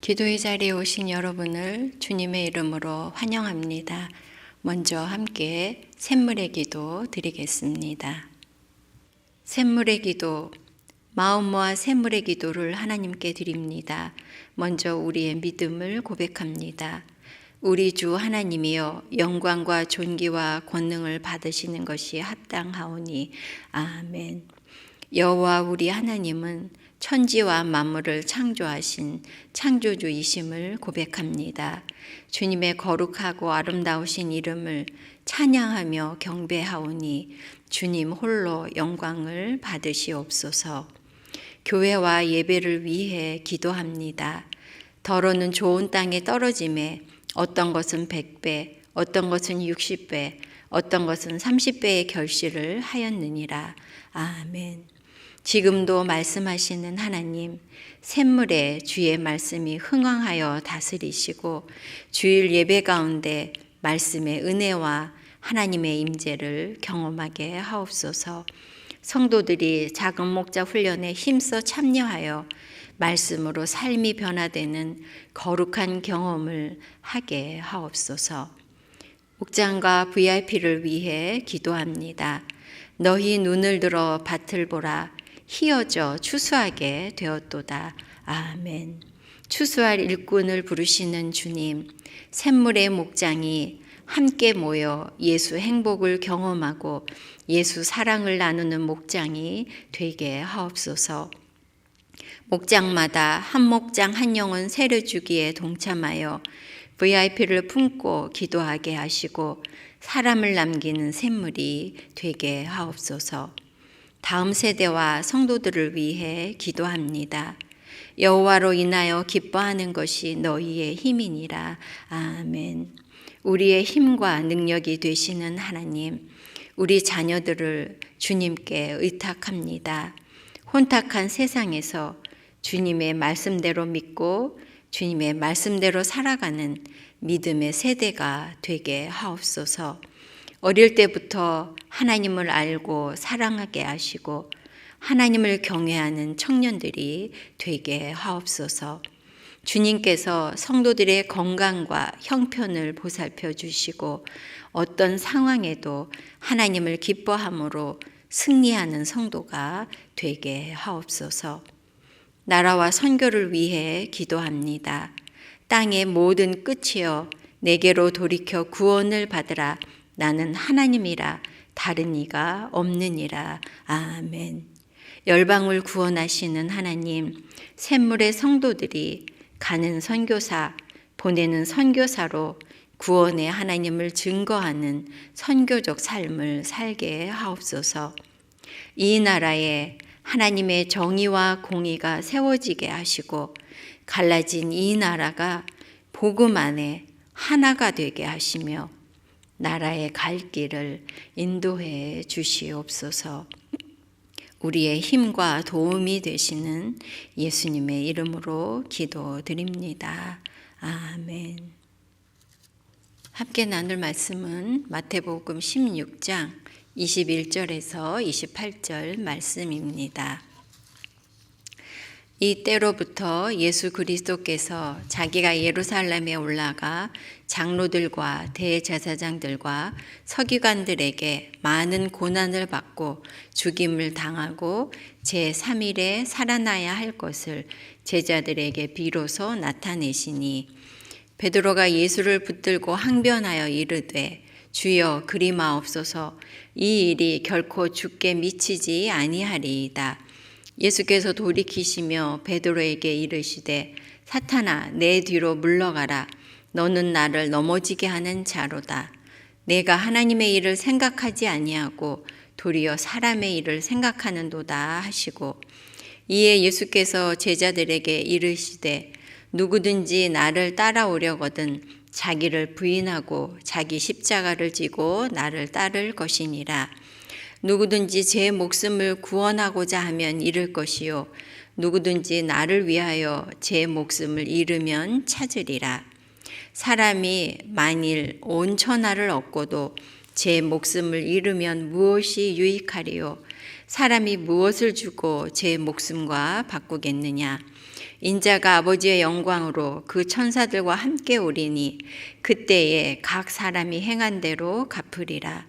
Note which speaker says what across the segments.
Speaker 1: 기도의 자리에 오신 여러분을 주님의 이름으로 환영합니다. 먼저 함께 샘물의 기도 드리겠습니다. 샘물의 기도, 마음 모아 샘물의 기도를 하나님께 드립니다. 먼저 우리의 믿음을 고백합니다. 우리 주 하나님이여, 영광과 존귀와 권능을 받으시는 것이 합당하오니 아멘. 여호와 우리 하나님은 천지와 만물을 창조하신 창조주이심을 고백합니다. 주님의 거룩하고 아름다우신 이름을 찬양하며 경배하오니 주님 홀로 영광을 받으시옵소서. 교회와 예배를 위해 기도합니다. 더러는 좋은 땅에 떨어짐에 어떤 것은 100배, 어떤 것은 60배, 어떤 것은 30배의 결실을 하였느니라. 아멘. 지금도 말씀하시는 하나님, 샘물에 주의 말씀이 흥왕하여 다스리시고 주일 예배 가운데 말씀의 은혜와 하나님의 임재를 경험하게 하옵소서. 성도들이 작은 목자 훈련에 힘써 참여하여 말씀으로 삶이 변화되는 거룩한 경험을 하게 하옵소서. 목장과 VIP를 위해 기도합니다. 너희 눈을 들어 밭을 보라. 희어져 추수하게 되었도다. 아멘. 추수할 일꾼을 부르시는 주님, 샘물의 목장이 함께 모여 예수 행복을 경험하고 예수 사랑을 나누는 목장이 되게 하옵소서. 목장마다 한 목장 한 영혼 세려주기에 동참하여 VIP를 품고 기도하게 하시고 사람을 남기는 샘물이 되게 하옵소서. 다음 세대와 성도들을 위해 기도합니다. 여호와로 인하여 기뻐하는 것이 너희의 힘이니라. 아멘. 우리의 힘과 능력이 되시는 하나님, 우리 자녀들을 주님께 의탁합니다. 혼탁한 세상에서 주님의 말씀대로 믿고 주님의 말씀대로 살아가는 믿음의 세대가 되게 하옵소서. 어릴 때부터 하나님을 알고 사랑하게 하시고 하나님을 경외하는 청년들이 되게 하옵소서. 주님께서 성도들의 건강과 형편을 보살펴 주시고 어떤 상황에도 하나님을 기뻐함으로 승리하는 성도가 되게 하옵소서. 나라와 선교를 위해 기도합니다. 땅의 모든 끝이여 내게로 돌이켜 구원을 받으라. 나는 하나님이라 다른 이가 없느니라. 아멘. 열방을 구원하시는 하나님, 샘물의 성도들이 가는 선교사, 보내는 선교사로 구원의 하나님을 증거하는 선교적 삶을 살게 하옵소서. 이 나라에 하나님의 정의와 공의가 세워지게 하시고 갈라진 이 나라가 복음 안에 하나가 되게 하시며 나라의 갈 길을 인도해 주시옵소서. 우리의 힘과 도움이 되시는 예수님의 이름으로 기도드립니다. 아멘. 함께 나눌 말씀은 마태복음 16장 21절에서 28절 말씀입니다. 이때로부터 예수 그리스도께서 자기가 예루살렘에 올라가 장로들과 대제사장들과 서기관들에게 많은 고난을 받고 죽임을 당하고 제3일에 살아나야 할 것을 제자들에게 비로소 나타내시니 베드로가 예수를 붙들고 항변하여 이르되 주여 그리마옵소서. 이 일이 결코 주께 미치지 아니하리이다. 예수께서 돌이키시며 베드로에게 이르시되 사탄아 내 뒤로 물러가라. 너는 나를 넘어지게 하는 자로다. 내가 하나님의 일을 생각하지 아니하고 도리어 사람의 일을 생각하는도다 하시고 이에 예수께서 제자들에게 이르시되 누구든지 나를 따라오려거든 자기를 부인하고 자기 십자가를 지고 나를 따를 것이니라. 누구든지 제 목숨을 구원하고자 하면 잃을 것이요 누구든지 나를 위하여 제 목숨을 잃으면 찾으리라. 사람이 만일 온 천하를 얻고도 제 목숨을 잃으면 무엇이 유익하리요? 사람이 무엇을 주고 제 목숨과 바꾸겠느냐? 인자가 아버지의 영광으로 그 천사들과 함께 오리니 그때에 각 사람이 행한 대로 갚으리라.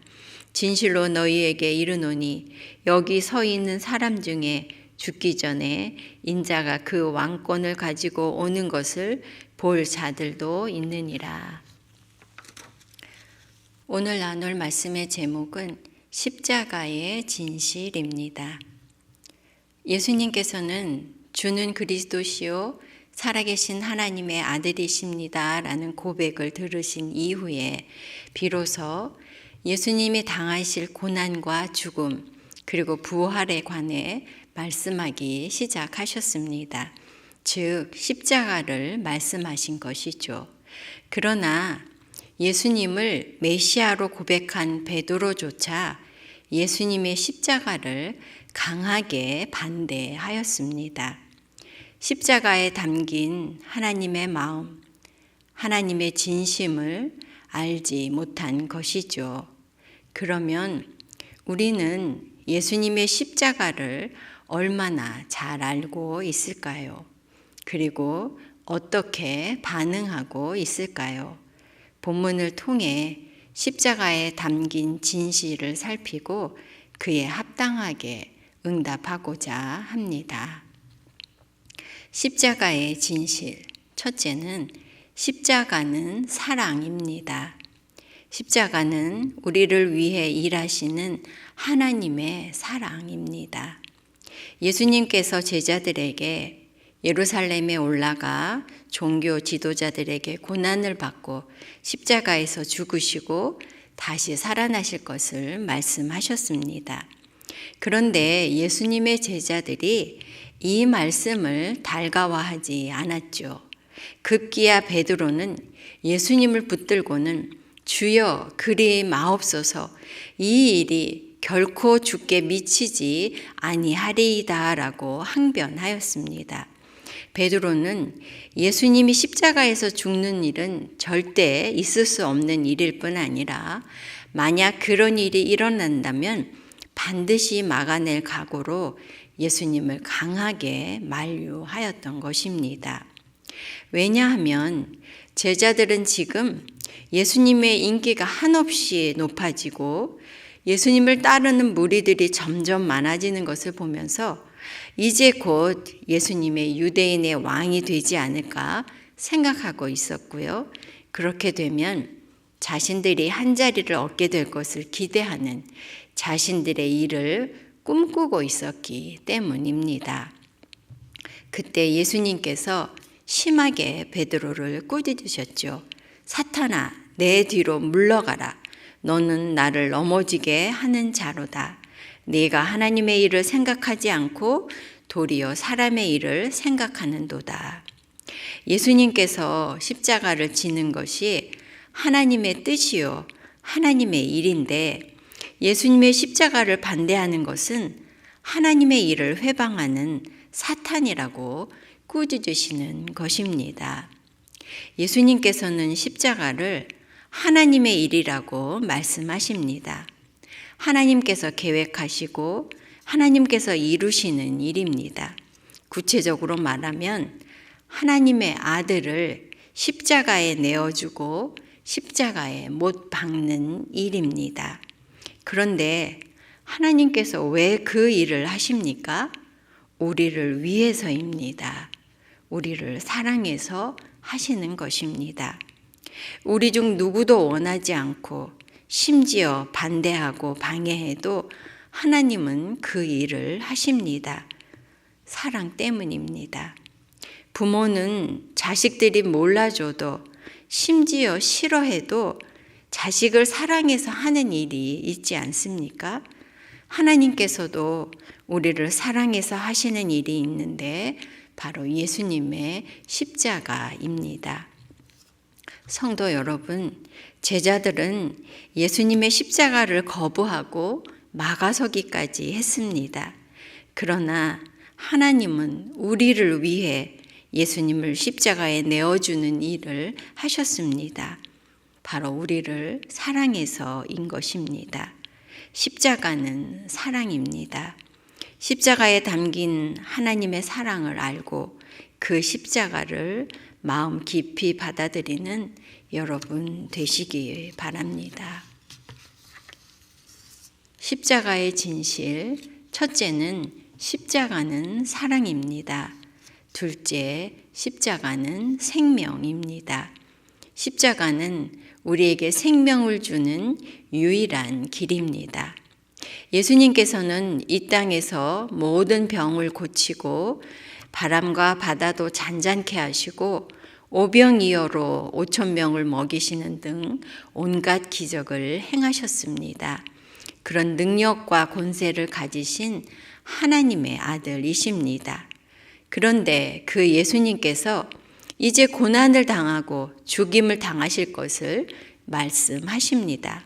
Speaker 1: 진실로 너희에게 이르노니 여기 서 있는 사람 중에 죽기 전에 인자가 그 왕권을 가지고 오는 것을 볼 자들도 있느니라. 오늘 나눌 말씀의 제목은 십자가의 진실입니다. 예수님께서는 주는 그리스도시요 살아계신 하나님의 아들이십니다 라는 고백을 들으신 이후에 비로소 예수님이 당하실 고난과 죽음 그리고 부활에 관해 말씀하기 시작하셨습니다. 즉 십자가를 말씀하신 것이죠. 그러나 예수님을 메시아로 고백한 베드로조차 예수님의 십자가를 강하게 반대하였습니다. 십자가에 담긴 하나님의 마음, 하나님의 진심을 알지 못한 것이죠. 그러면 우리는 예수님의 십자가를 얼마나 잘 알고 있을까요? 그리고 어떻게 반응하고 있을까요? 본문을 통해 십자가에 담긴 진실을 살피고 그에 합당하게 응답하고자 합니다. 십자가의 진실, 첫째는 십자가는 사랑입니다. 십자가는 우리를 위해 일하시는 하나님의 사랑입니다. 예수님께서 제자들에게 예루살렘에 올라가 종교 지도자들에게 고난을 받고 십자가에서 죽으시고 다시 살아나실 것을 말씀하셨습니다. 그런데 예수님의 제자들이 이 말씀을 달가워하지 않았죠. 급기야 베드로는 예수님을 붙들고는 주여 그리 마옵소서 이 일이 결코 주께 미치지 아니하리이다 라고 항변하였습니다. 베드로는 예수님이 십자가에서 죽는 일은 절대 있을 수 없는 일일 뿐 아니라 만약 그런 일이 일어난다면 반드시 막아낼 각오로 예수님을 강하게 만류하였던 것입니다. 왜냐하면 제자들은 지금 예수님의 인기가 한없이 높아지고 예수님을 따르는 무리들이 점점 많아지는 것을 보면서 이제 곧 예수님의 유대인의 왕이 되지 않을까 생각하고 있었고요. 그렇게 되면 자신들이 한 자리를 얻게 될 것을 기대하는 자신들의 일을 꿈꾸고 있었기 때문입니다. 그때 예수님께서 심하게 베드로를 꾸짖으셨죠. 사탄아, 내 뒤로 물러가라. 너는 나를 넘어지게 하는 자로다. 네가 하나님의 일을 생각하지 않고 도리어 사람의 일을 생각하는도다. 예수님께서 십자가를 지는 것이 하나님의 뜻이요 하나님의 일인데 예수님의 십자가를 반대하는 것은 하나님의 일을 회방하는 사탄이라고 꾸짖으시는 것입니다. 예수님께서는 십자가를 하나님의 일이라고 말씀하십니다. 하나님께서 계획하시고 하나님께서 이루시는 일입니다. 구체적으로 말하면 하나님의 아들을 십자가에 내어주고 십자가에 못 박는 일입니다. 그런데 하나님께서 왜 그 일을 하십니까? 우리를 위해서입니다. 우리를 사랑해서 하시는 것입니다. 우리 중 누구도 원하지 않고 심지어 반대하고 방해해도 하나님은 그 일을 하십니다. 사랑 때문입니다. 부모는 자식들이 몰라줘도 심지어 싫어해도 자식을 사랑해서 하는 일이 있지 않습니까? 하나님께서도 우리를 사랑해서 하시는 일이 있는데 바로 예수님의 십자가입니다. 성도 여러분, 제자들은 예수님의 십자가를 거부하고 막아서기까지 했습니다. 그러나 하나님은 우리를 위해 예수님을 십자가에 내어주는 일을 하셨습니다. 바로 우리를 사랑해서인 것입니다. 십자가는 사랑입니다. 십자가에 담긴 하나님의 사랑을 알고 그 십자가를 마음 깊이 받아들이는 여러분 되시기 바랍니다. 십자가의 진실, 첫째는 십자가는 사랑입니다. 둘째, 십자가는 생명입니다. 십자가는 우리에게 생명을 주는 유일한 길입니다. 예수님께서는 이 땅에서 모든 병을 고치고 바람과 바다도 잔잔케 하시고 오병이어로 5,000명을 먹이시는 등 온갖 기적을 행하셨습니다. 그런 능력과 권세를 가지신 하나님의 아들이십니다. 그런데 그 예수님께서 이제 고난을 당하고 죽임을 당하실 것을 말씀하십니다.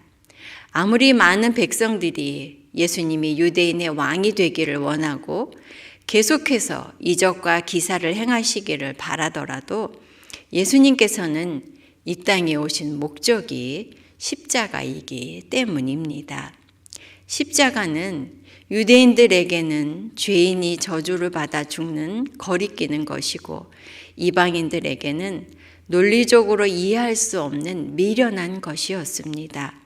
Speaker 1: 아무리 많은 백성들이 예수님이 유대인의 왕이 되기를 원하고 계속해서 이적과 기사를 행하시기를 바라더라도 예수님께서는 이 땅에 오신 목적이 십자가이기 때문입니다. 십자가는 유대인들에게는 죄인이 저주를 받아 죽는 거리끼는 것이고 이방인들에게는 논리적으로 이해할 수 없는 미련한 것이었습니다.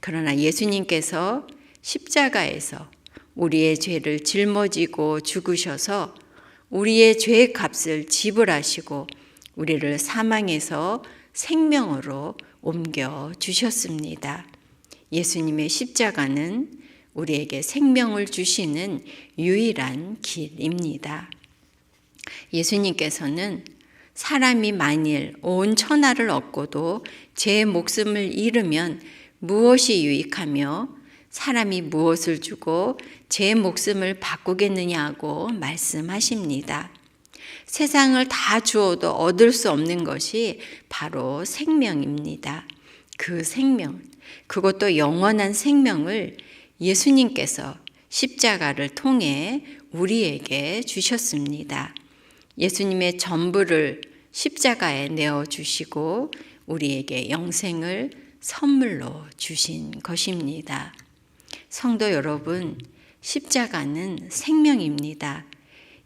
Speaker 1: 그러나 예수님께서 십자가에서 우리의 죄를 짊어지고 죽으셔서 우리의 죄의 값을 지불하시고 우리를 사망에서 생명으로 옮겨 주셨습니다. 예수님의 십자가는 우리에게 생명을 주시는 유일한 길입니다. 예수님께서는 사람이 만일 온 천하를 얻고도 제 목숨을 잃으면 무엇이 유익하며 사람이 무엇을 주고 제 목숨을 바꾸겠느냐고 말씀하십니다. 세상을 다 주어도 얻을 수 없는 것이 바로 생명입니다. 그 생명, 그것도 영원한 생명을 예수님께서 십자가를 통해 우리에게 주셨습니다. 예수님의 전부를 십자가에 내어주시고 우리에게 영생을 선물로 주신 것입니다. 성도 여러분, 십자가는 생명입니다.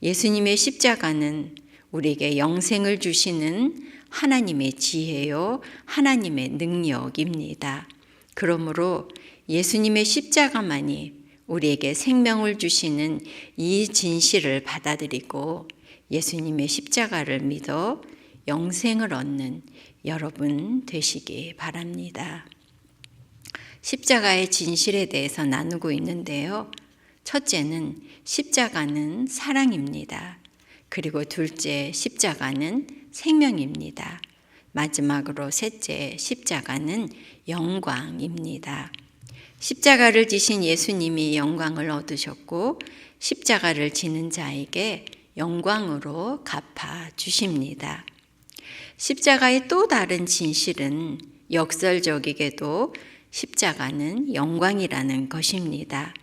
Speaker 1: 예수님의 십자가는 우리에게 영생을 주시는 하나님의 지혜요, 하나님의 능력입니다. 그러므로 예수님의 십자가만이 우리에게 생명을 주시는 이 진실을 받아들이고 예수님의 십자가를 믿어 영생을 얻는 여러분 되시기 바랍니다. 십자가의 진실에 대해서 나누고 있는데요. 첫째는 십자가는 사랑입니다. 그리고 둘째, 십자가는 생명입니다. 마지막으로 셋째, 십자가는 영광입니다. 십자가를 지신 예수님이 영광을 얻으셨고 십자가를 지는 자에게 영광으로 갚아 주십니다. 십자가의 또 다른 진실은 역설적이게도 십자가는 영광이라는 것입니다.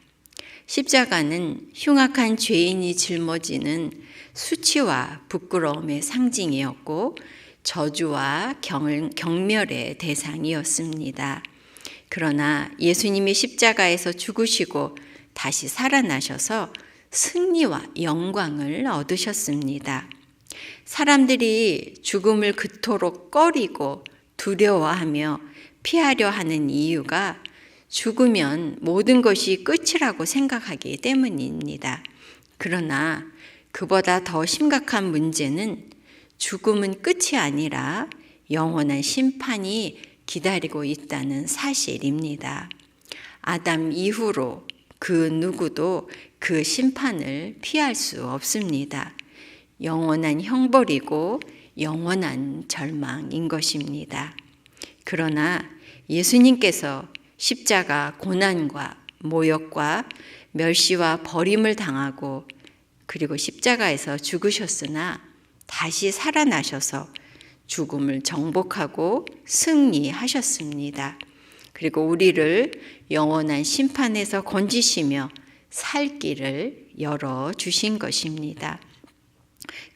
Speaker 1: 십자가는 흉악한 죄인이 짊어지는 수치와 부끄러움의 상징이었고 저주와 경멸의 대상이었습니다. 그러나 예수님이 십자가에서 죽으시고 다시 살아나셔서 승리와 영광을 얻으셨습니다. 사람들이 죽음을 그토록 꺼리고 두려워하며 피하려 하는 이유가 죽으면 모든 것이 끝이라고 생각하기 때문입니다. 그러나 그보다 더 심각한 문제는 죽음은 끝이 아니라 영원한 심판이 기다리고 있다는 사실입니다. 아담 이후로 그 누구도 그 심판을 피할 수 없습니다. 영원한 형벌이고 영원한 절망인 것입니다. 그러나 예수님께서 십자가 고난과 모욕과 멸시와 버림을 당하고 그리고 십자가에서 죽으셨으나 다시 살아나셔서 죽음을 정복하고 승리하셨습니다. 그리고 우리를 영원한 심판에서 건지시며 살 길을 열어주신 것입니다.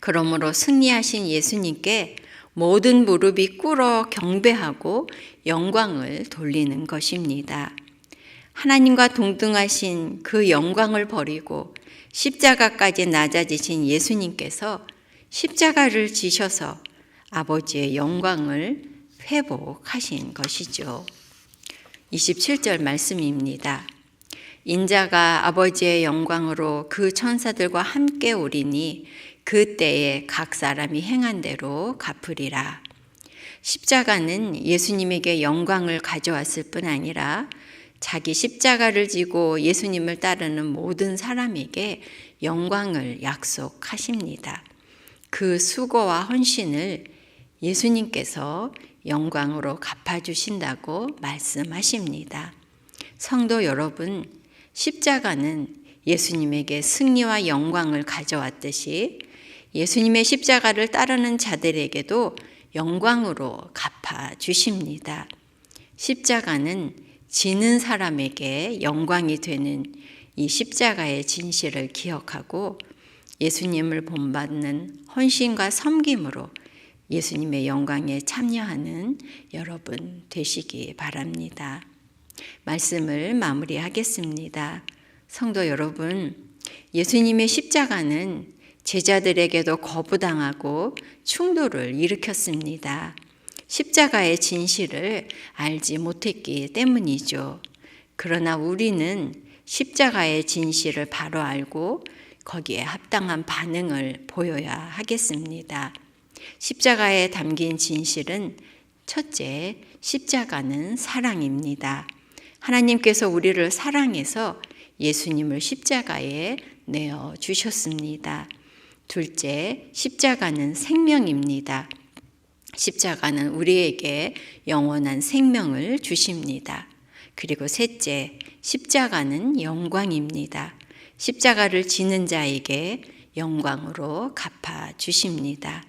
Speaker 1: 그러므로 승리하신 예수님께 모든 무릎이 꿇어 경배하고 영광을 돌리는 것입니다. 하나님과 동등하신 그 영광을 버리고 십자가까지 낮아지신 예수님께서 십자가를 지셔서 아버지의 영광을 회복하신 것이죠. 27절 말씀입니다. 인자가 아버지의 영광으로 그 천사들과 함께 오리니 그때에 각 사람이 행한 대로 갚으리라. 십자가는 예수님에게 영광을 가져왔을 뿐 아니라 자기 십자가를 지고 예수님을 따르는 모든 사람에게 영광을 약속하십니다. 그 수고와 헌신을 예수님께서 영광으로 갚아주신다고 말씀하십니다. 성도 여러분, 십자가는 예수님에게 승리와 영광을 가져왔듯이 예수님의 십자가를 따르는 자들에게도 영광으로 갚아주십니다. 십자가는 지는 사람에게 영광이 되는 이 십자가의 진실을 기억하고 예수님을 본받는 헌신과 섬김으로 예수님의 영광에 참여하는 여러분 되시기 바랍니다. 말씀을 마무리하겠습니다. 성도 여러분, 예수님의 십자가는 제자들에게도 거부당하고 충돌을 일으켰습니다. 십자가의 진실을 알지 못했기 때문이죠. 그러나 우리는 십자가의 진실을 바로 알고 거기에 합당한 반응을 보여야 하겠습니다. 십자가에 담긴 진실은 첫째, 십자가는 사랑입니다. 하나님께서 우리를 사랑해서 예수님을 십자가에 내어 주셨습니다. 둘째, 십자가는 생명입니다. 십자가는 우리에게 영원한 생명을 주십니다. 그리고 셋째, 십자가는 영광입니다. 십자가를 지는 자에게 영광으로 갚아 주십니다.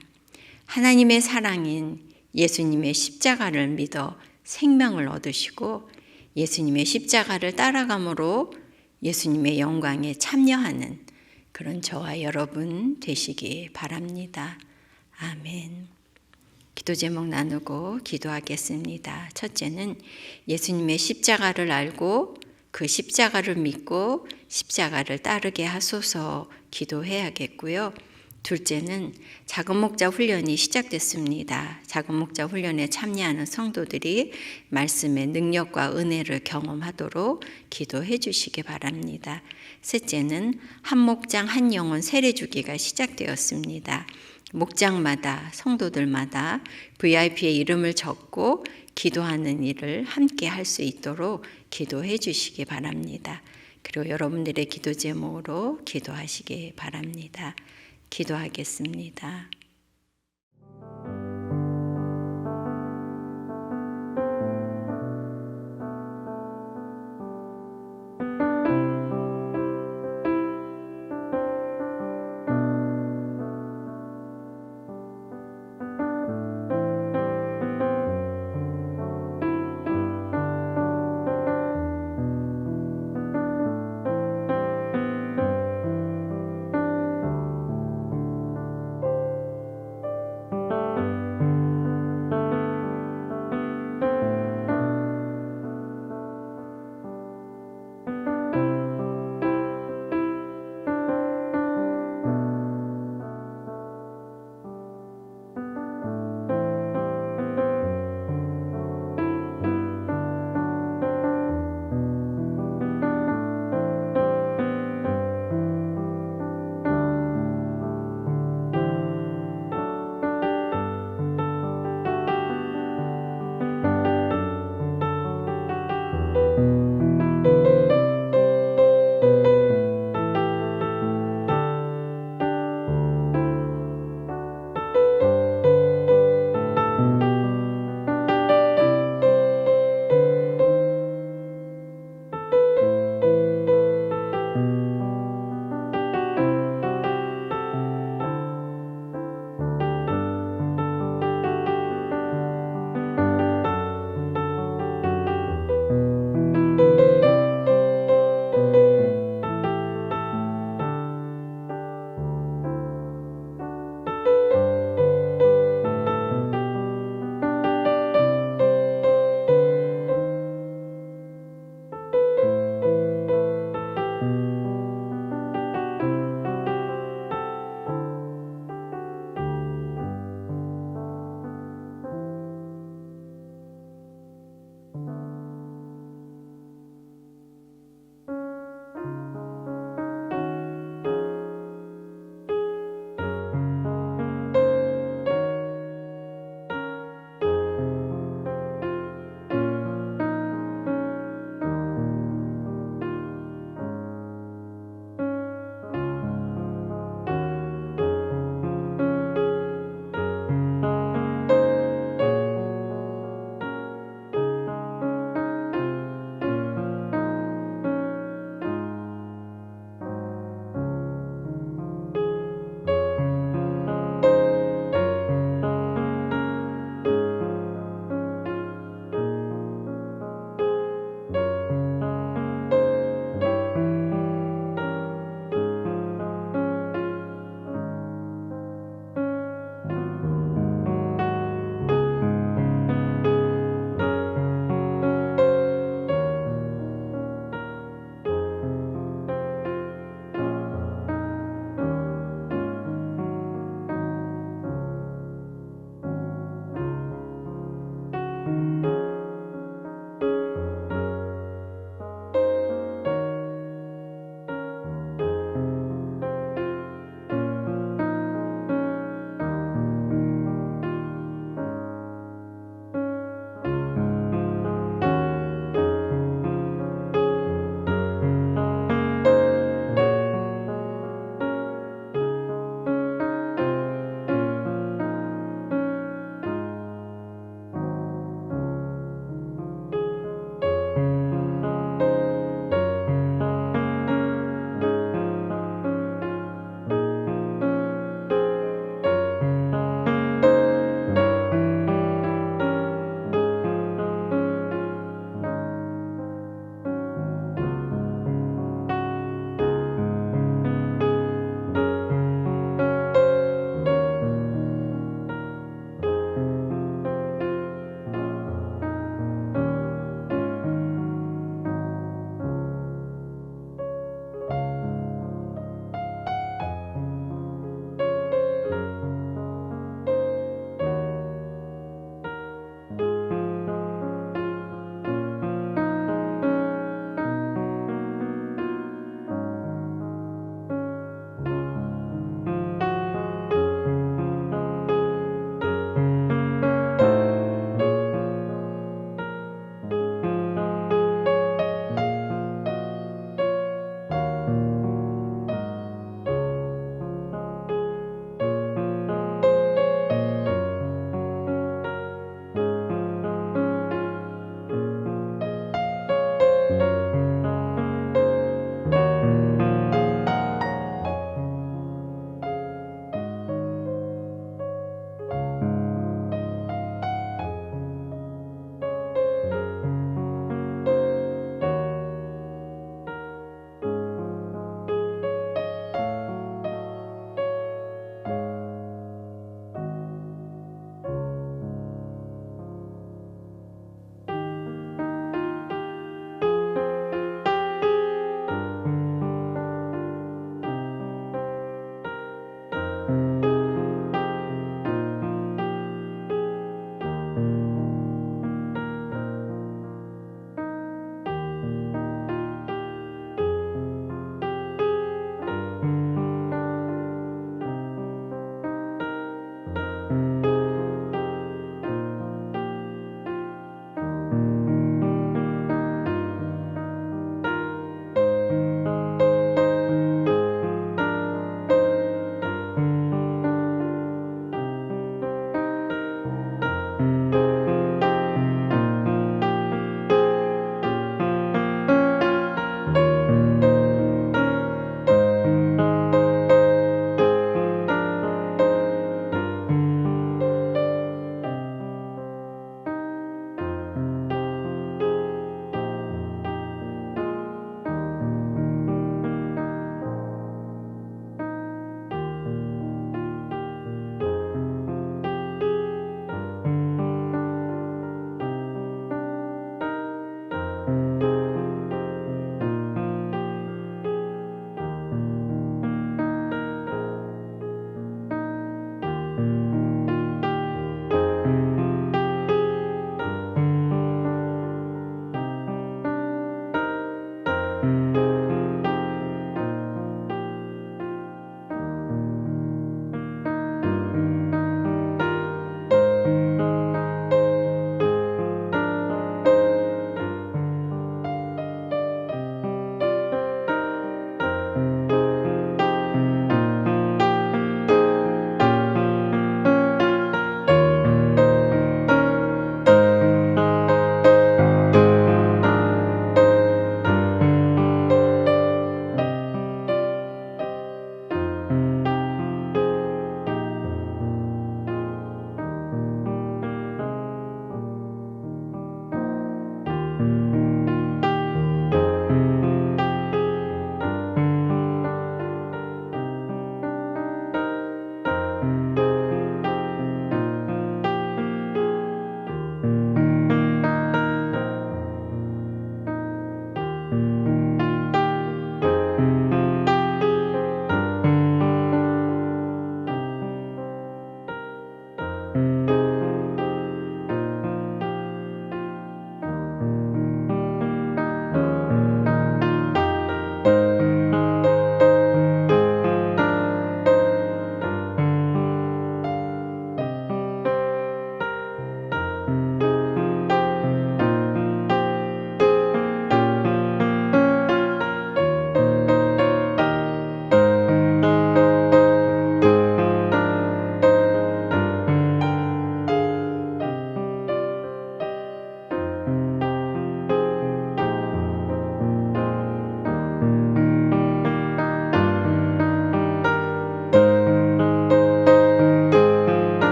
Speaker 1: 하나님의 사랑인 예수님의 십자가를 믿어 생명을 얻으시고 예수님의 십자가를 따라감으로 예수님의 영광에 참여하는 그런 저와 여러분 되시기 바랍니다. 아멘. 기도 제목 나누고 기도하겠습니다. 첫째는 예수님의 십자가를 알고 그 십자가를 믿고 십자가를 따르게 하소서 기도해야겠고요. 둘째는 작은 목자 훈련이 시작됐습니다. 작은 목자 훈련에 참여하는 성도들이 말씀의 능력과 은혜를 경험하도록 기도해 주시기 바랍니다. 셋째는 한 목장 한 영혼 세례주기가 시작되었습니다. 목장마다 성도들마다 VIP의 이름을 적고 기도하는 일을 함께 할 수 있도록 기도해 주시기 바랍니다. 그리고 여러분들의 기도 제목으로 기도하시기 바랍니다. 기도하겠습니다.